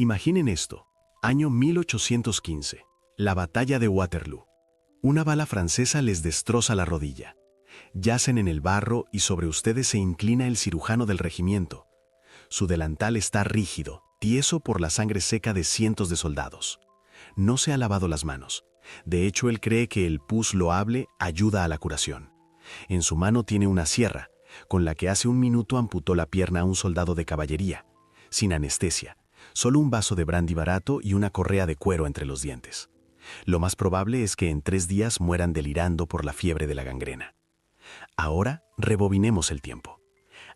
Imaginen esto, año 1815, la batalla de Waterloo. Una bala francesa les destroza la rodilla. Yacen en el barro y sobre ustedes se inclina el cirujano del regimiento. Su delantal está rígido, tieso por la sangre seca de cientos de soldados. No se ha lavado las manos. De hecho, él cree que el pus loable ayuda a la curación. En su mano tiene una sierra, con la que hace un minuto amputó la pierna a un soldado de caballería, sin anestesia, solo un vaso de brandy barato y una correa de cuero entre los dientes. Lo más probable es que en 3 días mueran delirando por la fiebre de la gangrena. Ahora rebobinemos el tiempo.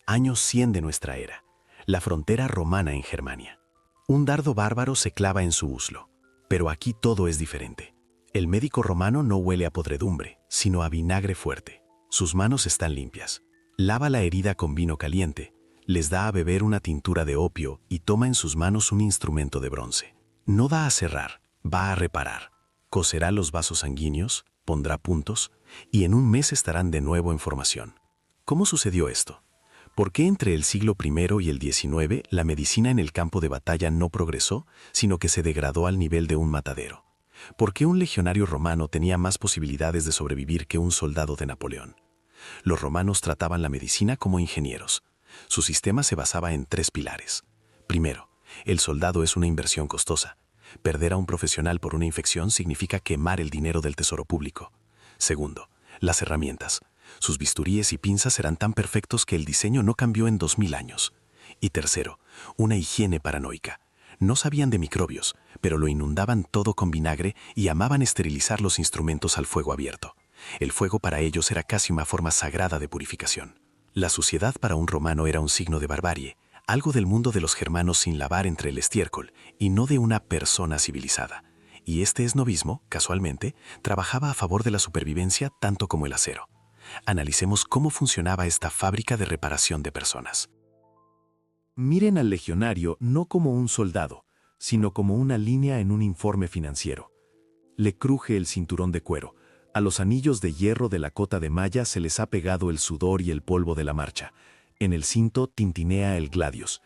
Año 100 de nuestra era, la frontera romana en Germania. Un dardo bárbaro se clava en su muslo, pero aquí todo es diferente. El médico romano no huele a podredumbre, sino a vinagre fuerte. Sus manos están limpias. Lava la herida con vino caliente, les da a beber una tintura de opio y toma en sus manos un instrumento de bronce. No da a cerrar, va a reparar. Coserá los vasos sanguíneos, pondrá puntos y en un mes estarán de nuevo en formación. ¿Cómo sucedió esto? ¿Por qué entre el siglo I y el XIX la medicina en el campo de batalla no progresó, sino que se degradó al nivel de un matadero? ¿Por qué un legionario romano tenía más posibilidades de sobrevivir que un soldado de Napoleón? Los romanos trataban la medicina como ingenieros. Su sistema se basaba en 3 pilares. Primero, el soldado es una inversión costosa. Perder a un profesional por una infección significa quemar el dinero del tesoro público. Segundo, las herramientas. Sus bisturíes y pinzas eran tan perfectos que el diseño no cambió en 2000 años. Y tercero, una higiene paranoica. No sabían de microbios, pero lo inundaban todo con vinagre y amaban esterilizar los instrumentos al fuego abierto. El fuego para ellos era casi una forma sagrada de purificación. La suciedad para un romano era un signo de barbarie, algo del mundo de los germanos sin lavar entre el estiércol y no de una persona civilizada. Y este esnovismo, casualmente, trabajaba a favor de la supervivencia tanto como el acero. Analicemos cómo funcionaba esta fábrica de reparación de personas. Miren al legionario no como un soldado, sino como una línea en un informe financiero. Le cruje el cinturón de cuero. A los anillos de hierro de la cota de malla se les ha pegado el sudor y el polvo de la marcha. En el cinto tintinea el gladius.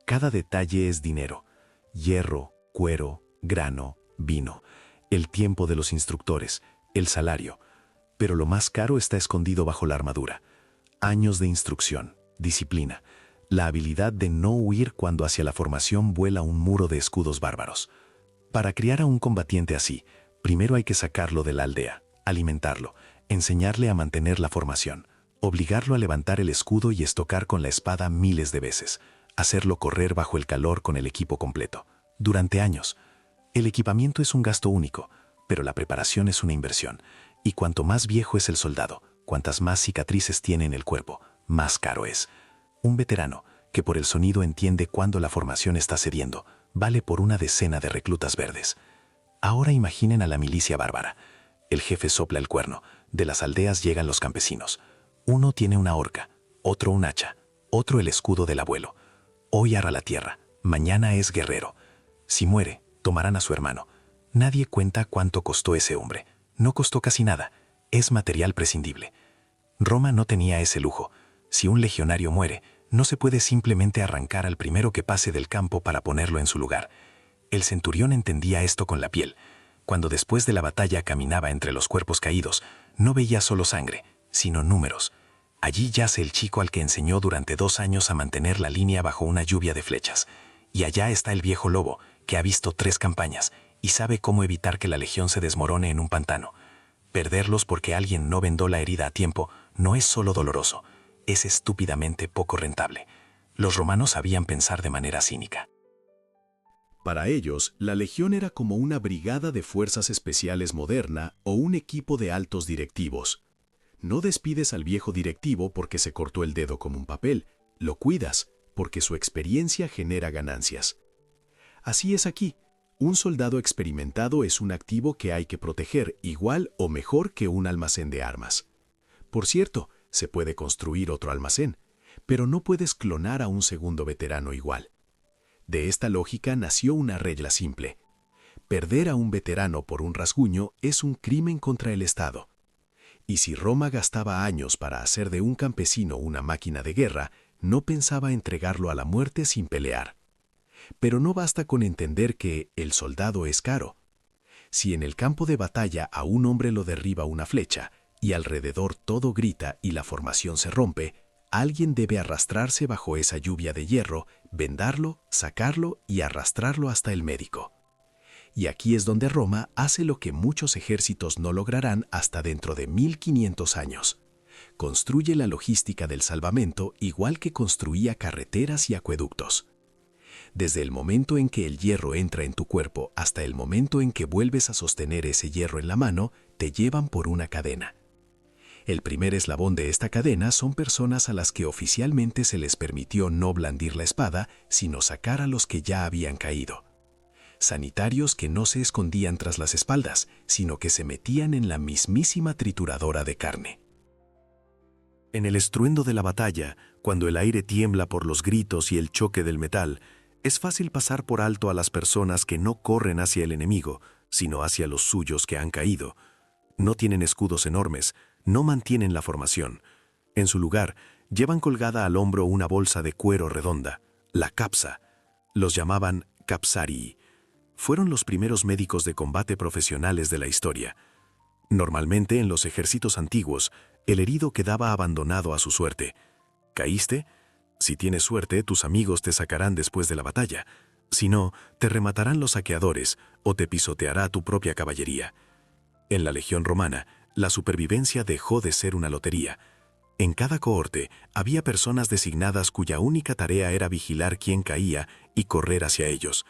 Cada detalle es dinero. Hierro, cuero, grano, vino. El tiempo de los instructores, el salario. Pero lo más caro está escondido bajo la armadura. Años de instrucción, disciplina. La habilidad de no huir cuando hacia la formación vuela un muro de escudos bárbaros. Para criar a un combatiente así, primero hay que sacarlo de la aldea, alimentarlo, enseñarle a mantener la formación, obligarlo a levantar el escudo y estocar con la espada miles de veces, hacerlo correr bajo el calor con el equipo completo. Durante años. El equipamiento es un gasto único, pero la preparación es una inversión. Y cuanto más viejo es el soldado, cuantas más cicatrices tiene en el cuerpo, más caro es. Un veterano, que por el sonido entiende cuándo la formación está cediendo, vale por una decena de reclutas verdes. Ahora imaginen a la milicia bárbara. El jefe sopla el cuerno, de las aldeas llegan los campesinos. Uno tiene una horca, otro un hacha, otro el escudo del abuelo. Hoy arra la tierra, mañana es guerrero. Si muere, tomarán a su hermano. Nadie cuenta cuánto costó ese hombre. No costó casi nada, es material prescindible. Roma no tenía ese lujo. Si un legionario muere, no se puede simplemente arrancar al primero que pase del campo para ponerlo en su lugar. El centurión entendía esto con la piel. Cuando después de la batalla caminaba entre los cuerpos caídos, no veía solo sangre, sino números. Allí yace el chico al que enseñó durante 2 años a mantener la línea bajo una lluvia de flechas. Y allá está el viejo lobo, que ha visto 3 campañas y sabe cómo evitar que la legión se desmorone en un pantano. Perderlos porque alguien no vendó la herida a tiempo no es solo doloroso, es estúpidamente poco rentable. Los romanos sabían pensar de manera cínica. Para ellos, la legión era como una brigada de fuerzas especiales moderna o un equipo de altos directivos. No despides al viejo directivo porque se cortó el dedo como un papel, lo cuidas porque su experiencia genera ganancias. Así es aquí. Un soldado experimentado es un activo que hay que proteger igual o mejor que un almacén de armas. Por cierto, se puede construir otro almacén, pero no puedes clonar a un segundo veterano igual. De esta lógica nació una regla simple. Perder a un veterano por un rasguño es un crimen contra el Estado. Y si Roma gastaba años para hacer de un campesino una máquina de guerra, no pensaba entregarlo a la muerte sin pelear. Pero no basta con entender que el soldado es caro. Si en el campo de batalla a un hombre lo derriba una flecha y alrededor todo grita y la formación se rompe, alguien debe arrastrarse bajo esa lluvia de hierro, vendarlo, sacarlo y arrastrarlo hasta el médico. Y aquí es donde Roma hace lo que muchos ejércitos no lograrán hasta dentro de 1500 años. Construye la logística del salvamento igual que construía carreteras y acueductos. Desde el momento en que el hierro entra en tu cuerpo hasta el momento en que vuelves a sostener ese hierro en la mano, te llevan por una cadena. El primer eslabón de esta cadena son personas a las que oficialmente se les permitió no blandir la espada, sino sacar a los que ya habían caído. Sanitarios que no se escondían tras las espaldas, sino que se metían en la mismísima trituradora de carne. En el estruendo de la batalla, cuando el aire tiembla por los gritos y el choque del metal, es fácil pasar por alto a las personas que no corren hacia el enemigo, sino hacia los suyos que han caído. No tienen escudos enormes, no mantienen la formación. En su lugar, llevan colgada al hombro una bolsa de cuero redonda, la capsa. Los llamaban capsarii. Fueron los primeros médicos de combate profesionales de la historia. Normalmente, en los ejércitos antiguos, el herido quedaba abandonado a su suerte. ¿Caíste? Si tienes suerte, tus amigos te sacarán después de la batalla. Si no, te rematarán los saqueadores o te pisoteará tu propia caballería. En la Legión Romana, la supervivencia dejó de ser una lotería. En cada cohorte había personas designadas cuya única tarea era vigilar quién caía y correr hacia ellos.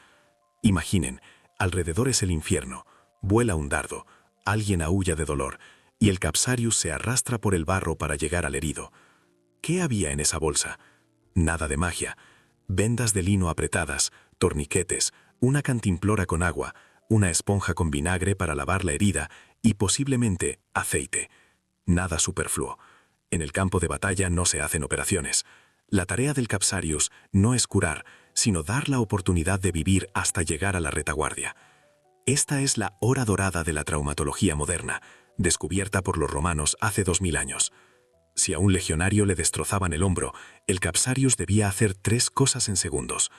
Imaginen, alrededor es el infierno, vuela un dardo, alguien aúlla de dolor, y el capsarius se arrastra por el barro para llegar al herido. ¿Qué había en esa bolsa? Nada de magia. Vendas de lino apretadas, torniquetes, una cantimplora con agua, una esponja con vinagre para lavar la herida y posiblemente aceite. Nada superfluo. En el campo de batalla no se hacen operaciones. La tarea del capsarius no es curar, sino dar la oportunidad de vivir hasta llegar a la retaguardia. Esta es la hora dorada de la traumatología moderna, descubierta por los romanos hace 2000 años. Si a un legionario le destrozaban el hombro, el capsarius debía hacer 3 cosas en segundos.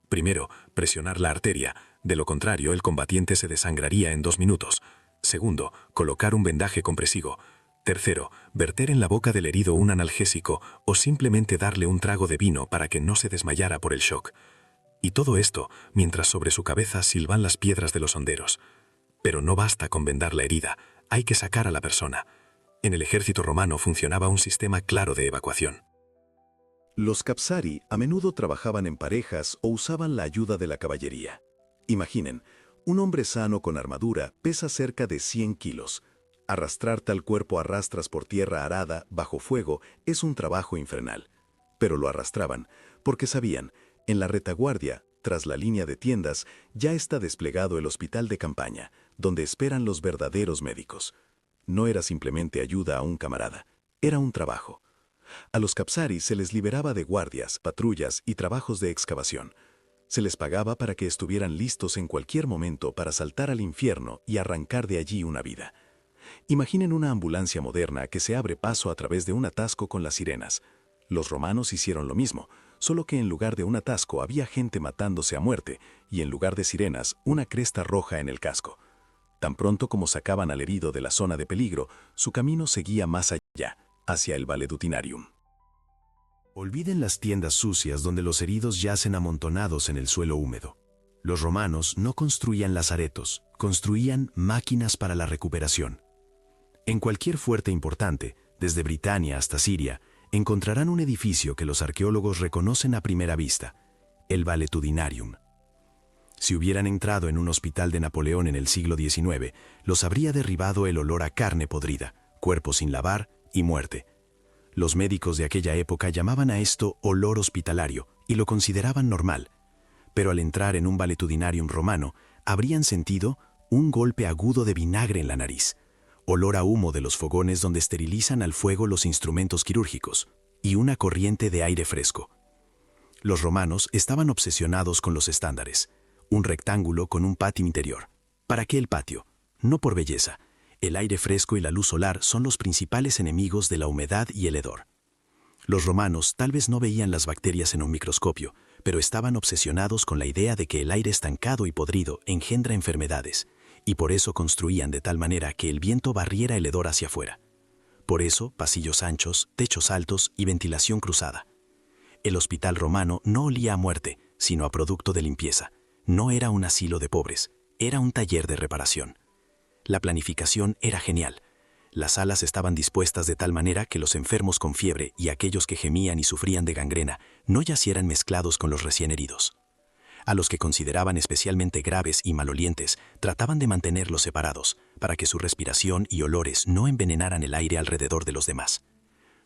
Primero, presionar la arteria, de lo contrario el combatiente se desangraría en 2 minutos. Segundo, colocar un vendaje compresivo. Tercero, verter en la boca del herido un analgésico o simplemente darle un trago de vino para que no se desmayara por el shock. Y todo esto mientras sobre su cabeza silban las piedras de los honderos. Pero no basta con vendar la herida, hay que sacar a la persona. En el ejército romano funcionaba un sistema claro de evacuación. Los capsari a menudo trabajaban en parejas o usaban la ayuda de la caballería. Imaginen, un hombre sano con armadura pesa cerca de 100 kilos. Arrastrar tal cuerpo a rastras por tierra arada, bajo fuego, es un trabajo infernal. Pero lo arrastraban, porque sabían, en la retaguardia, tras la línea de tiendas, ya está desplegado el hospital de campaña, donde esperan los verdaderos médicos. No era simplemente ayuda a un camarada, era un trabajo. A los capsari se les liberaba de guardias, patrullas y trabajos de excavación. Se les pagaba para que estuvieran listos en cualquier momento para saltar al infierno y arrancar de allí una vida. Imaginen una ambulancia moderna que se abre paso a través de un atasco con las sirenas. Los romanos hicieron lo mismo, solo que en lugar de un atasco había gente matándose a muerte y en lugar de sirenas una cresta roja en el casco. Tan pronto como sacaban al herido de la zona de peligro, su camino seguía más allá, hacia el Valedutinarium. Olviden las tiendas sucias donde los heridos yacen amontonados en el suelo húmedo. Los romanos no construían lazaretos, construían máquinas para la recuperación. En cualquier fuerte importante, desde Britania hasta Siria, encontrarán un edificio que los arqueólogos reconocen a primera vista, el Valetudinarium. Si hubieran entrado en un hospital de Napoleón en el siglo XIX, los habría derribado el olor a carne podrida, cuerpo sin lavar y muerte. Los médicos de aquella época llamaban a esto olor hospitalario y lo consideraban normal. Pero al entrar en un Valetudinarium romano, habrían sentido un golpe agudo de vinagre en la nariz, olor a humo de los fogones donde esterilizan al fuego los instrumentos quirúrgicos y una corriente de aire fresco. Los romanos estaban obsesionados con los estándares, un rectángulo con un patio interior. ¿Para qué el patio? No por belleza. El aire fresco y la luz solar son los principales enemigos de la humedad y el hedor. Los romanos tal vez no veían las bacterias en un microscopio, pero estaban obsesionados con la idea de que el aire estancado y podrido engendra enfermedades, y por eso construían de tal manera que el viento barriera el hedor hacia afuera. Por eso, pasillos anchos, techos altos y ventilación cruzada. El hospital romano no olía a muerte, sino a producto de limpieza. No era un asilo de pobres, era un taller de reparación. La planificación era genial. Las salas estaban dispuestas de tal manera que los enfermos con fiebre y aquellos que gemían y sufrían de gangrena no yacieran mezclados con los recién heridos. A los que consideraban especialmente graves y malolientes, trataban de mantenerlos separados, para que su respiración y olores no envenenaran el aire alrededor de los demás.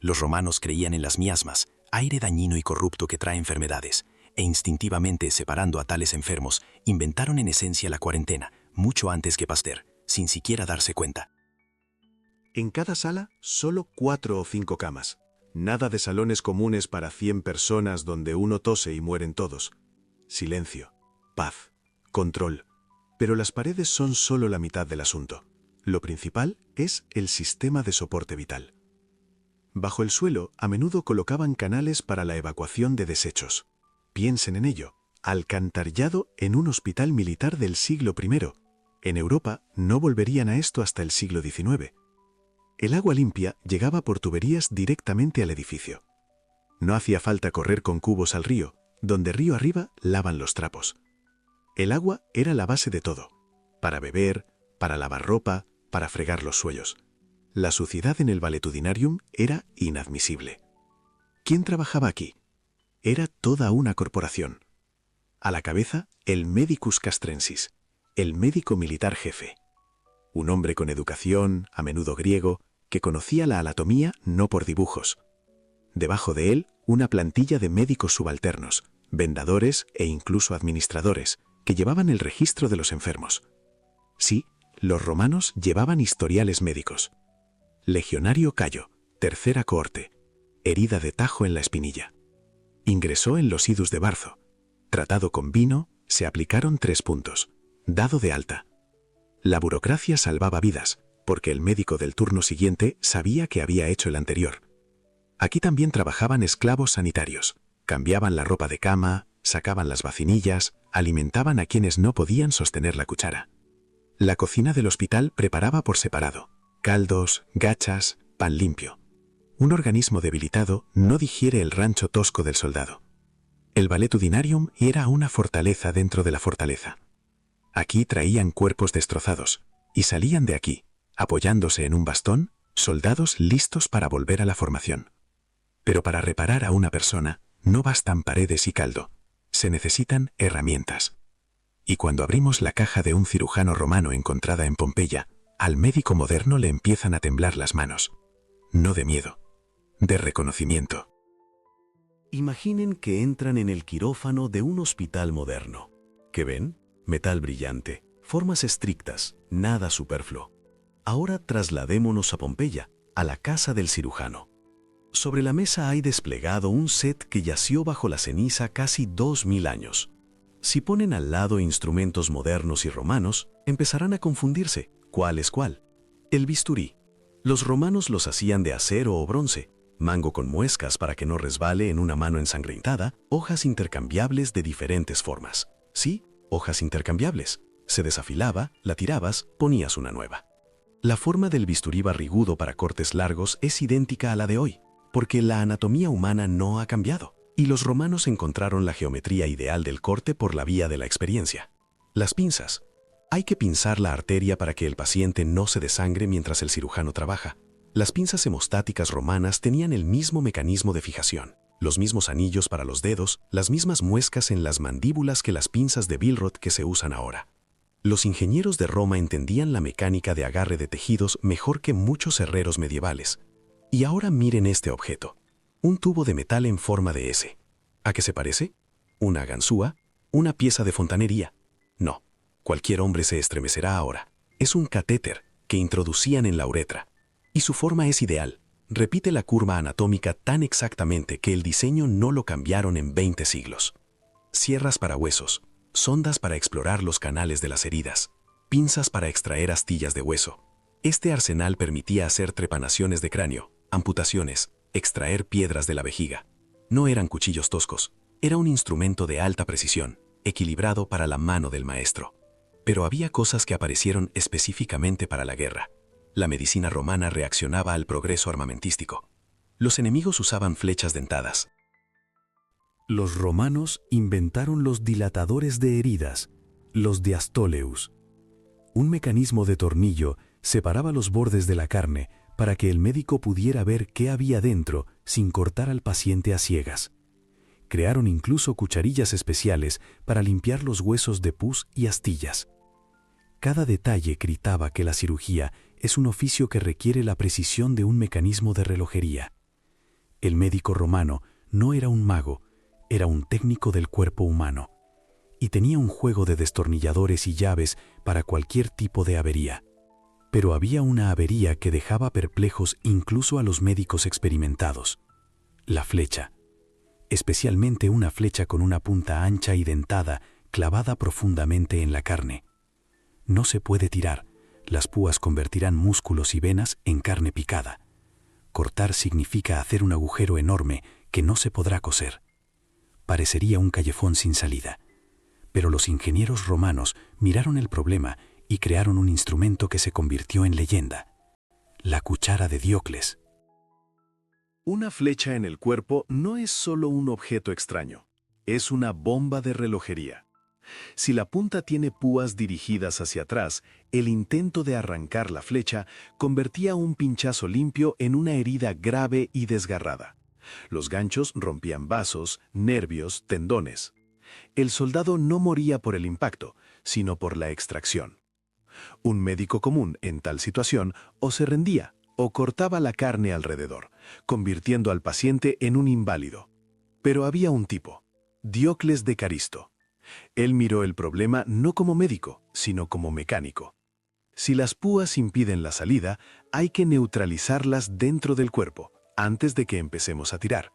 Los romanos creían en las miasmas, aire dañino y corrupto que trae enfermedades, e instintivamente, separando a tales enfermos, inventaron en esencia la cuarentena, mucho antes que Pasteur, sin siquiera darse cuenta. En cada sala, solo 4 o 5 camas. Nada de salones comunes para 100 personas donde uno tose y mueren todos. Silencio, paz, control. Pero las paredes son solo la mitad del asunto. Lo principal es el sistema de soporte vital. Bajo el suelo, a menudo colocaban canales para la evacuación de desechos. Piensen en ello, alcantarillado en un hospital militar del siglo I. En Europa no volverían a esto hasta el siglo XIX. El agua limpia llegaba por tuberías directamente al edificio. No hacía falta correr con cubos al río, donde río arriba lavan los trapos. El agua era la base de todo, para beber, para lavar ropa, para fregar los suelos. La suciedad en el valetudinarium era inadmisible. ¿Quién trabajaba aquí? Era toda una corporación. A la cabeza, el medicus castrensis, el médico militar jefe. Un hombre con educación, a menudo griego, que conocía la anatomía no por dibujos. Debajo de él, una plantilla de médicos subalternos, vendadores e incluso administradores, que llevaban el registro de los enfermos. Sí, los romanos llevaban historiales médicos. Legionario Cayo, tercera cohorte, herida de tajo en la espinilla. Ingresó en los idus de Barzo. Tratado con vino, se aplicaron 3 puntos. Dado de alta. La burocracia salvaba vidas, porque el médico del turno siguiente sabía que había hecho el anterior. Aquí también trabajaban esclavos sanitarios. Cambiaban la ropa de cama, sacaban las vacinillas, alimentaban a quienes no podían sostener la cuchara. La cocina del hospital preparaba por separado. Caldos, gachas, pan limpio. Un organismo debilitado no digiere el rancho tosco del soldado. El valetudinarium era una fortaleza dentro de la fortaleza. Aquí traían cuerpos destrozados, y salían de aquí, apoyándose en un bastón, soldados listos para volver a la formación. Pero para reparar a una persona, no bastan paredes y caldo, se necesitan herramientas. Y cuando abrimos la caja de un cirujano romano encontrada en Pompeya, al médico moderno le empiezan a temblar las manos. No de miedo, de reconocimiento. Imaginen que entran en el quirófano de un hospital moderno. ¿Qué ven? Metal brillante, formas estrictas, nada superfluo. Ahora trasladémonos a Pompeya, a la casa del cirujano. Sobre la mesa hay desplegado un set que yació bajo la ceniza casi 2000 años. Si ponen al lado instrumentos modernos y romanos, empezarán a confundirse. ¿Cuál es cuál? El bisturí. Los romanos los hacían de acero o bronce, mango con muescas para que no resbale en una mano ensangrentada, hojas intercambiables de diferentes formas. Sí, hojas intercambiables. Se desafilaba, la tirabas, ponías una nueva. La forma del bisturí barrigudo para cortes largos es idéntica a la de hoy, porque la anatomía humana no ha cambiado, y los romanos encontraron la geometría ideal del corte por la vía de la experiencia. Las pinzas. Hay que pinzar la arteria para que el paciente no se desangre mientras el cirujano trabaja. Las pinzas hemostáticas romanas tenían el mismo mecanismo de fijación, los mismos anillos para los dedos, las mismas muescas en las mandíbulas que las pinzas de Billroth que se usan ahora. Los ingenieros de Roma entendían la mecánica de agarre de tejidos mejor que muchos herreros medievales. Y ahora miren este objeto, un tubo de metal en forma de S. ¿A qué se parece? ¿Una ganzúa? ¿Una pieza de fontanería? No, cualquier hombre se estremecerá ahora. Es un catéter que introducían en la uretra. Y su forma es ideal. Repite la curva anatómica tan exactamente que el diseño no lo cambiaron en 20 siglos. Sierras para huesos, sondas para explorar los canales de las heridas, pinzas para extraer astillas de hueso. Este arsenal permitía hacer trepanaciones de cráneo, amputaciones, extraer piedras de la vejiga. No eran cuchillos toscos, Era un instrumento de alta precisión, equilibrado para la mano del maestro. Pero había cosas que aparecieron específicamente para la guerra. La medicina romana reaccionaba al progreso armamentístico. Los enemigos usaban flechas dentadas. Los romanos inventaron los dilatadores de heridas, los diastoleus. Un mecanismo de tornillo separaba los bordes de la carne para que el médico pudiera ver qué había dentro sin cortar al paciente a ciegas. Crearon incluso cucharillas especiales para limpiar los huesos de pus y astillas. Cada detalle gritaba que la cirugía es un oficio que requiere la precisión de un mecanismo de relojería. El médico romano no era un mago, era un técnico del cuerpo humano, y tenía un juego de destornilladores y llaves para cualquier tipo de avería. Pero había una avería que dejaba perplejos incluso a los médicos experimentados: la flecha. Especialmente una flecha con una punta ancha y dentada clavada profundamente en la carne. No se puede tirar, las púas convertirán músculos y venas en carne picada. Cortar significa hacer un agujero enorme que no se podrá coser. Parecería un callejón sin salida. Pero los ingenieros romanos miraron el problema y crearon un instrumento que se convirtió en leyenda: la cuchara de Diocles. Una flecha en el cuerpo no es solo un objeto extraño, es una bomba de relojería. Si la punta tiene púas dirigidas hacia atrás, el intento de arrancar la flecha convertía un pinchazo limpio en una herida grave y desgarrada. Los ganchos rompían vasos, nervios, tendones. El soldado no moría por el impacto, sino por la extracción. Un médico común en tal situación o se rendía o cortaba la carne alrededor, convirtiendo al paciente en un inválido. Pero había un tipo, Diocles de Caristo. Él miró el problema no como médico, sino como mecánico. Si las púas impiden la salida, hay que neutralizarlas dentro del cuerpo, antes de que empecemos a tirar.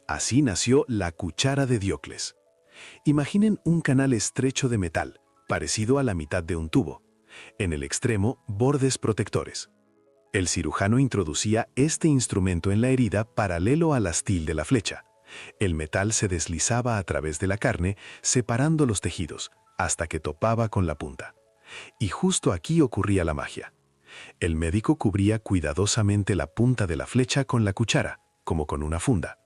Así nació la cuchara de Diocles. Imaginen un canal estrecho de metal, parecido a la mitad de un tubo. En el extremo, bordes protectores. El cirujano introducía este instrumento en la herida paralelo al astil de la flecha. El metal se deslizaba a través de la carne, separando los tejidos, hasta que topaba con la punta. Y justo aquí ocurría la magia. El médico cubría cuidadosamente la punta de la flecha con la cuchara, como con una funda.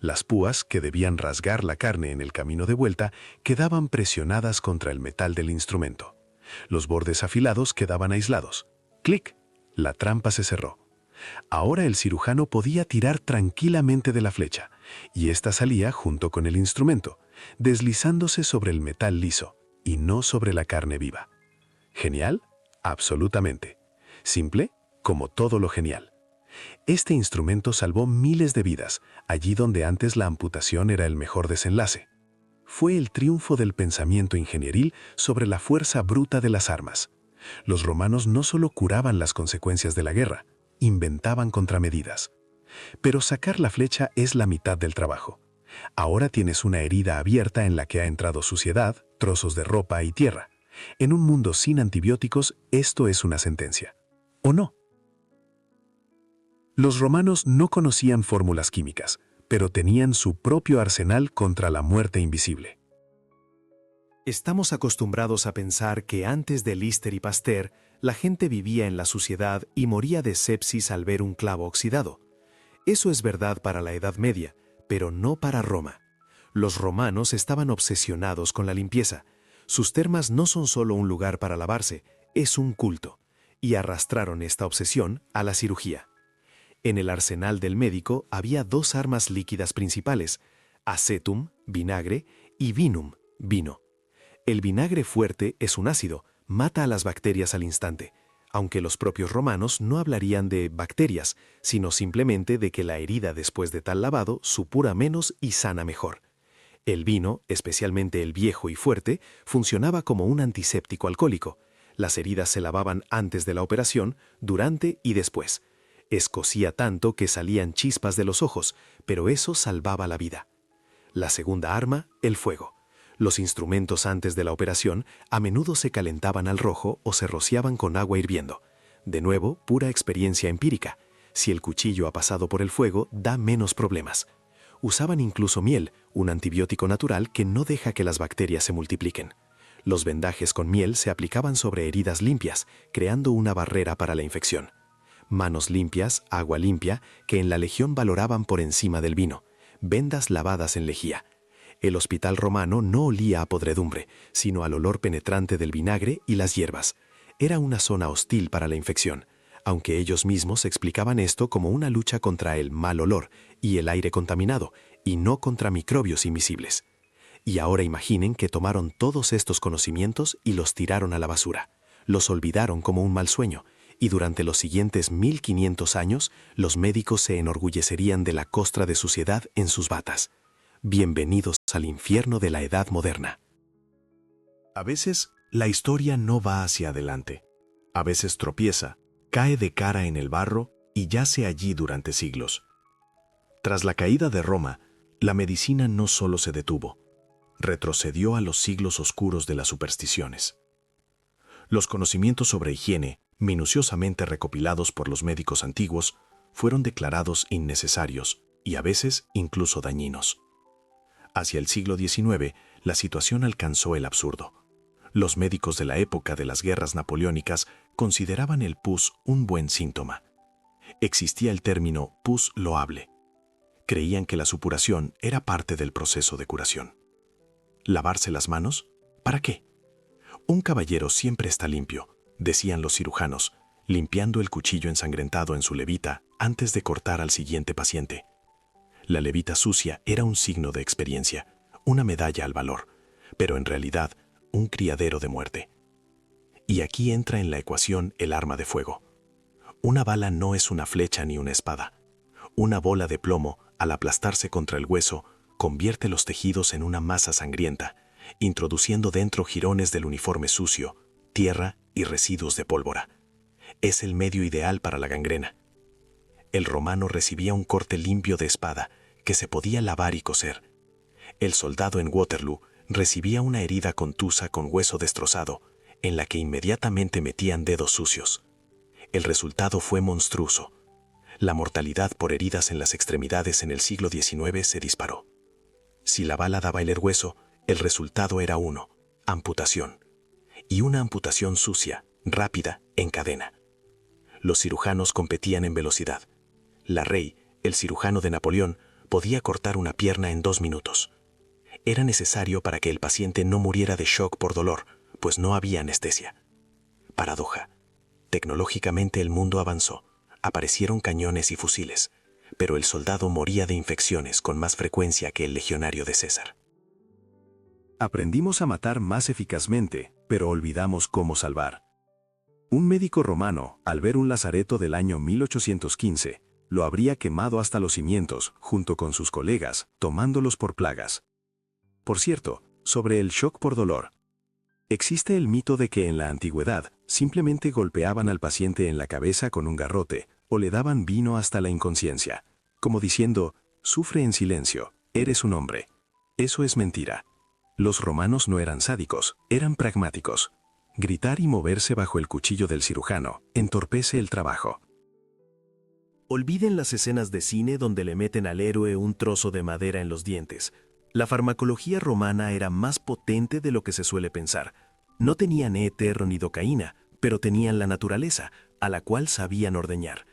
Las púas, que debían rasgar la carne en el camino de vuelta, quedaban presionadas contra el metal del instrumento. Los bordes afilados quedaban aislados. ¡Clic! La trampa se cerró. Ahora el cirujano podía tirar tranquilamente de la flecha, y ésta salía junto con el instrumento, deslizándose sobre el metal liso, y no sobre la carne viva. ¿Genial? Absolutamente. Simple, como todo lo genial. Este instrumento salvó miles de vidas, allí donde antes la amputación era el mejor desenlace. Fue el triunfo del pensamiento ingenieril sobre la fuerza bruta de las armas. Los romanos no solo curaban las consecuencias de la guerra, inventaban contramedidas. Pero sacar la flecha es la mitad del trabajo. Ahora tienes una herida abierta en la que ha entrado suciedad, trozos de ropa y tierra. En un mundo sin antibióticos, esto es una sentencia. ¿O no? Los romanos no conocían fórmulas químicas, pero tenían su propio arsenal contra la muerte invisible. Estamos acostumbrados a pensar que antes de Lister y Pasteur, la gente vivía en la suciedad y moría de sepsis al ver un clavo oxidado. Eso es verdad para la Edad Media, pero no para Roma. Los romanos estaban obsesionados con la limpieza. Sus termas no son solo un lugar para lavarse, es un culto, y arrastraron esta obsesión a la cirugía. En el arsenal del médico había dos armas líquidas principales: acetum, vinagre, y vinum, vino. El vinagre fuerte es un ácido, mata a las bacterias al instante, aunque los propios romanos no hablarían de bacterias, sino simplemente de que la herida después de tal lavado supura menos y sana mejor. El vino, especialmente el viejo y fuerte, funcionaba como un antiséptico alcohólico. Las heridas se lavaban antes de la operación, durante y después. Escocía tanto que salían chispas de los ojos, pero eso salvaba la vida. La segunda arma, el fuego. Los instrumentos antes de la operación a menudo se calentaban al rojo o se rociaban con agua hirviendo. De nuevo, pura experiencia empírica. Si el cuchillo ha pasado por el fuego, da menos problemas. Usaban incluso miel, un antibiótico natural que no deja que las bacterias se multipliquen. Los vendajes con miel se aplicaban sobre heridas limpias, creando una barrera para la infección. Manos limpias, agua limpia, que en la legión valoraban por encima del vino. Vendas lavadas en lejía. El hospital romano no olía a podredumbre, sino al olor penetrante del vinagre y las hierbas. Era una zona hostil para la infección, aunque ellos mismos explicaban esto como una lucha contra el mal olor y el aire contaminado, y no contra microbios invisibles. Y ahora imaginen que tomaron todos estos conocimientos y los tiraron a la basura. Los olvidaron como un mal sueño, y durante los siguientes 1500 años, los médicos se enorgullecerían de la costra de suciedad en sus batas. Bienvenidos al infierno de la Edad Moderna. A veces, la historia no va hacia adelante. A veces tropieza, cae de cara en el barro y yace allí durante siglos. Tras la caída de Roma, la medicina no solo se detuvo, retrocedió a los siglos oscuros de las supersticiones. Los conocimientos sobre higiene, minuciosamente recopilados por los médicos antiguos, fueron declarados innecesarios y a veces incluso dañinos. Hacia el siglo XIX, la situación alcanzó el absurdo. Los médicos de la época de las guerras napoleónicas consideraban el pus un buen síntoma. Existía el término pus loable. Creían que la supuración era parte del proceso de curación. ¿Lavarse las manos? ¿Para qué? Un caballero siempre está limpio, decían los cirujanos, limpiando el cuchillo ensangrentado en su levita antes de cortar al siguiente paciente. La levita sucia era un signo de experiencia, una medalla al valor, pero en realidad un criadero de muerte. Y aquí entra en la ecuación el arma de fuego. Una bala no es una flecha ni una espada. Una bola de plomo, al aplastarse contra el hueso, convierte los tejidos en una masa sangrienta, introduciendo dentro jirones del uniforme sucio, tierra y residuos de pólvora. Es el medio ideal para la gangrena. El romano recibía un corte limpio de espada que se podía lavar y coser. El soldado en Waterloo recibía una herida contusa con hueso destrozado, en la que inmediatamente metían dedos sucios. El resultado fue monstruoso. La mortalidad por heridas en las extremidades en el siglo XIX se disparó. Si la bala daba el hueso, el resultado era uno, amputación. Y una amputación sucia, rápida, en cadena. Los cirujanos competían en velocidad. La Rey, el cirujano de Napoleón, podía cortar una pierna en 2 minutos. Era necesario para que el paciente no muriera de shock por dolor, pues no había anestesia. Paradoja. Tecnológicamente el mundo avanzó. Aparecieron cañones y fusiles, pero el soldado moría de infecciones con más frecuencia que el legionario de César. Aprendimos a matar más eficazmente, pero olvidamos cómo salvar. Un médico romano, al ver un lazareto del año 1815, lo habría quemado hasta los cimientos, junto con sus colegas, tomándolos por plagas. Por cierto, sobre el shock por dolor. Existe el mito de que en la antigüedad simplemente golpeaban al paciente en la cabeza con un garrote o le daban vino hasta la inconsciencia, como diciendo, sufre en silencio, eres un hombre. Eso es mentira. Los romanos no eran sádicos, eran pragmáticos. Gritar y moverse bajo el cuchillo del cirujano entorpece el trabajo. Olviden las escenas de cine donde le meten al héroe un trozo de madera en los dientes. La farmacología romana era más potente de lo que se suele pensar. No tenían éter ni docaína, pero tenían la naturaleza, a la cual sabían ordeñar.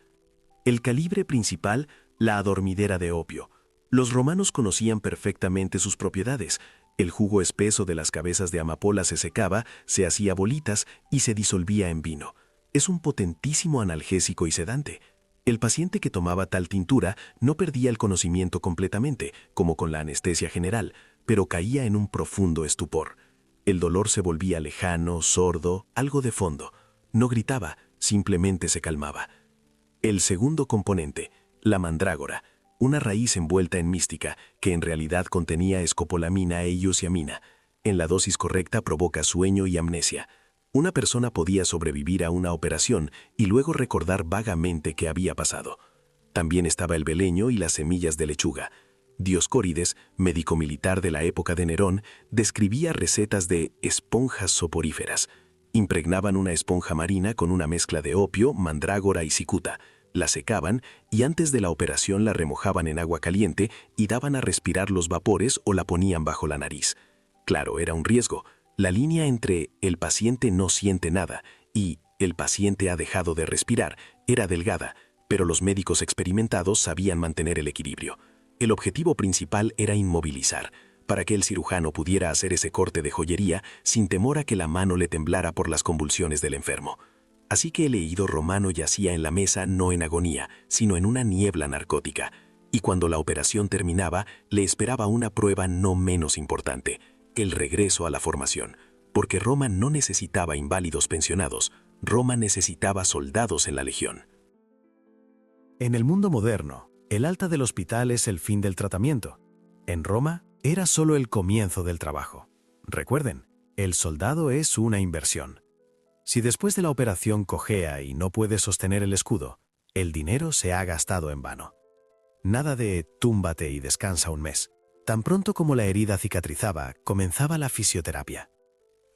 El calibre principal, la adormidera de opio. Los romanos conocían perfectamente sus propiedades. El jugo espeso de las cabezas de amapola se secaba, se hacía bolitas y se disolvía en vino. Es un potentísimo analgésico y sedante. El paciente que tomaba tal tintura no perdía el conocimiento completamente, como con la anestesia general, pero caía en un profundo estupor. El dolor se volvía lejano, sordo, algo de fondo. No gritaba, simplemente se calmaba. El segundo componente, la mandrágora, una raíz envuelta en mística que en realidad contenía escopolamina e iosiamina. En la dosis correcta provoca sueño y amnesia. Una persona podía sobrevivir a una operación y luego recordar vagamente qué había pasado. También estaba el beleño y las semillas de lechuga. Dioscórides, médico militar de la época de Nerón, describía recetas de esponjas soporíferas. Impregnaban una esponja marina con una mezcla de opio, mandrágora y cicuta. La secaban y antes de la operación la remojaban en agua caliente y daban a respirar los vapores o la ponían bajo la nariz. Claro, era un riesgo. La línea entre el paciente no siente nada y el paciente ha dejado de respirar era delgada, pero los médicos experimentados sabían mantener el equilibrio. El objetivo principal era inmovilizar, para que el cirujano pudiera hacer ese corte de joyería sin temor a que la mano le temblara por las convulsiones del enfermo. Así que el leído romano yacía en la mesa no en agonía, sino en una niebla narcótica, y cuando la operación terminaba, le esperaba una prueba no menos importante, el regreso a la formación, porque Roma no necesitaba inválidos pensionados, Roma necesitaba soldados en la legión. En el mundo moderno, el alta del hospital es el fin del tratamiento. En Roma, era solo el comienzo del trabajo. Recuerden, el soldado es una inversión. Si después de la operación cojea y no puede sostener el escudo, el dinero se ha gastado en vano. Nada de túmbate y descansa un mes. Tan pronto como la herida cicatrizaba, comenzaba la fisioterapia.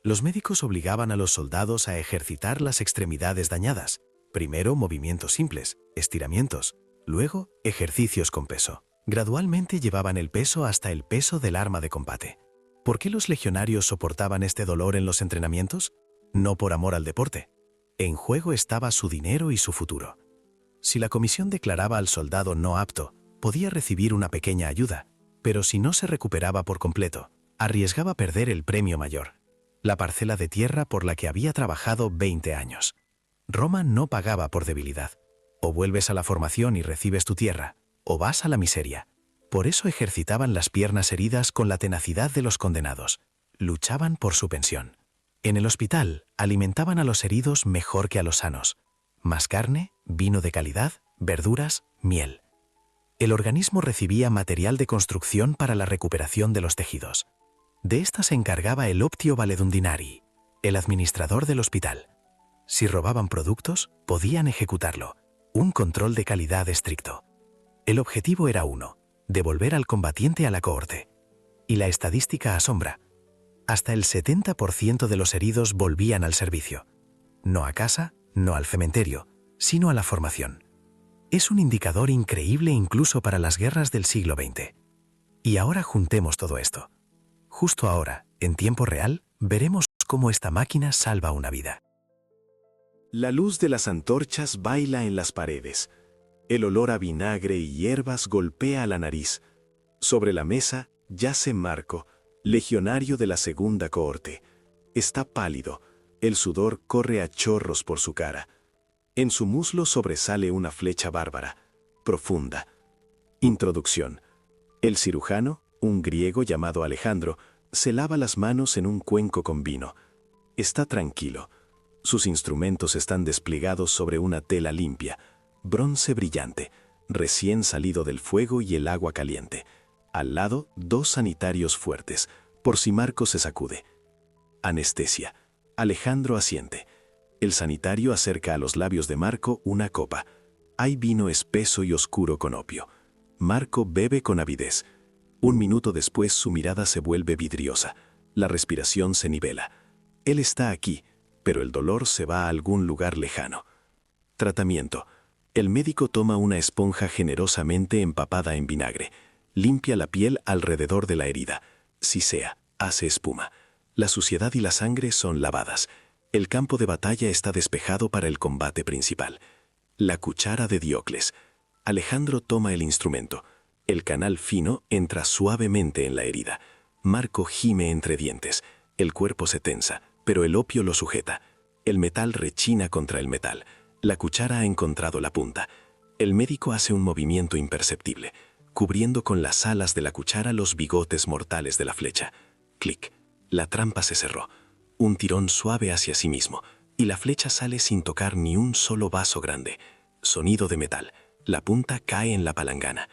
Los médicos obligaban a los soldados a ejercitar las extremidades dañadas. Primero movimientos simples, estiramientos, luego ejercicios con peso. Gradualmente llevaban el peso hasta el peso del arma de combate. ¿Por qué los legionarios soportaban este dolor en los entrenamientos? No por amor al deporte. En juego estaba su dinero y su futuro. Si la comisión declaraba al soldado no apto, podía recibir una pequeña ayuda, pero si no se recuperaba por completo, arriesgaba perder el premio mayor, la parcela de tierra por la que había trabajado 20 años. Roma no pagaba por debilidad. O vuelves a la formación y recibes tu tierra, o vas a la miseria. Por eso ejercitaban las piernas heridas con la tenacidad de los condenados. Luchaban por su pensión. En el hospital, alimentaban a los heridos mejor que a los sanos. Más carne, vino de calidad, verduras, miel. El organismo recibía material de construcción para la recuperación de los tejidos. De esta se encargaba el Optio Valedundinari, el administrador del hospital. Si robaban productos, podían ejecutarlo. Un control de calidad estricto. El objetivo era uno, devolver al combatiente a la cohorte. Y la estadística asombra. Hasta el 70% de los heridos volvían al servicio. No a casa, no al cementerio, sino a la formación. Es un indicador increíble incluso para las guerras del siglo XX. Y ahora juntemos todo esto. Justo ahora, en tiempo real, veremos cómo esta máquina salva una vida. La luz de las antorchas baila en las paredes. El olor a vinagre y hierbas golpea la nariz. Sobre la mesa yace Marco, legionario de la segunda cohorte. Está pálido. El sudor corre a chorros por su cara. En su muslo sobresale una flecha bárbara, profunda. Introducción. El cirujano, un griego llamado Alejandro, se lava las manos en un cuenco con vino. Está tranquilo. Sus instrumentos están desplegados sobre una tela limpia, bronce brillante, recién salido del fuego y el agua caliente. Al lado, 2 sanitarios fuertes, por si Marco se sacude. Anestesia. Alejandro asiente. El sanitario acerca a los labios de Marco una copa. Hay vino espeso y oscuro con opio. Marco bebe con avidez. 1 minuto después su mirada se vuelve vidriosa. La respiración se nivela. Él está aquí, pero el dolor se va a algún lugar lejano. Tratamiento. El médico toma una esponja generosamente empapada en vinagre. Limpia la piel alrededor de la herida. Sisea, hace espuma. La suciedad y la sangre son lavadas. El campo de batalla está despejado para el combate principal. La cuchara de Diocles. Alejandro toma el instrumento. El canal fino entra suavemente en la herida. Marco gime entre dientes. El cuerpo se tensa, pero el opio lo sujeta. El metal rechina contra el metal. La cuchara ha encontrado la punta. El médico hace un movimiento imperceptible, cubriendo con las alas de la cuchara los bigotes mortales de la flecha. Clic. La trampa se cerró. Un tirón suave hacia sí mismo, y la flecha sale sin tocar ni un solo vaso grande. Sonido de metal. La punta cae en la palangana.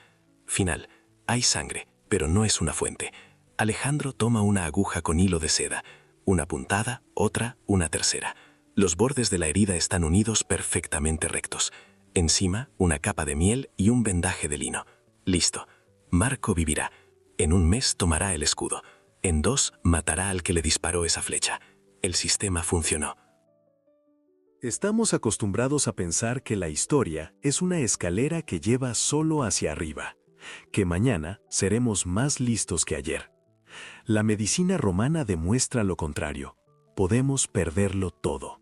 Final. Hay sangre, pero no es una fuente. Alejandro toma una aguja con hilo de seda. Una puntada, otra, una tercera. Los bordes de la herida están unidos perfectamente rectos. Encima, una capa de miel y un vendaje de lino. Listo. Marco vivirá. En 1 mes tomará el escudo. En 2 matará al que le disparó esa flecha. El sistema funcionó. Estamos acostumbrados a pensar que la historia es una escalera que lleva solo hacia arriba, que mañana seremos más listos que ayer. La medicina romana demuestra lo contrario. Podemos perderlo todo.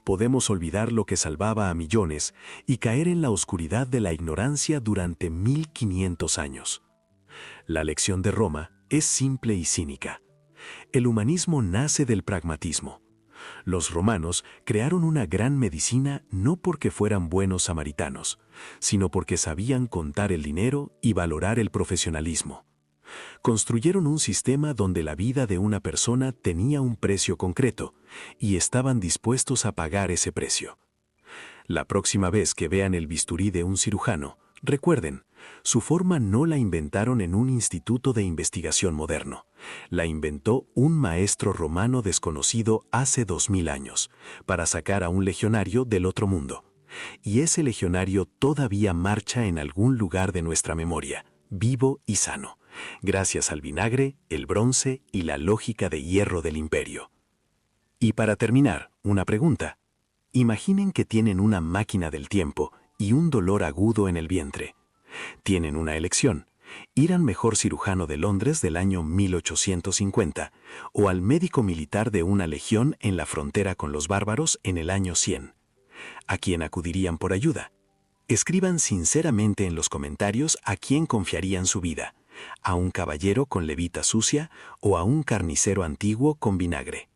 Podemos olvidar lo que salvaba a millones y caer en la oscuridad de la ignorancia durante 1500 años. La lección de Roma es simple y cínica. El humanismo nace del pragmatismo. Los romanos crearon una gran medicina no porque fueran buenos samaritanos, sino porque sabían contar el dinero y valorar el profesionalismo. Construyeron un sistema donde la vida de una persona tenía un precio concreto y estaban dispuestos a pagar ese precio. La próxima vez que vean el bisturí de un cirujano, recuerden, su forma no la inventaron en un instituto de investigación moderno. La inventó un maestro romano desconocido hace 2000 años, para sacar a un legionario del otro mundo. Y ese legionario todavía marcha en algún lugar de nuestra memoria, vivo y sano, gracias al vinagre, el bronce y la lógica de hierro del imperio. Y para terminar, una pregunta. Imaginen que tienen una máquina del tiempo y un dolor agudo en el vientre. Tienen una elección: ir al mejor cirujano de Londres del año 1850 o al médico militar de una legión en la frontera con los bárbaros en el año 100. ¿A quién acudirían por ayuda? Escriban sinceramente en los comentarios a quién confiarían su vida: ¿a un caballero con levita sucia o a un carnicero antiguo con vinagre?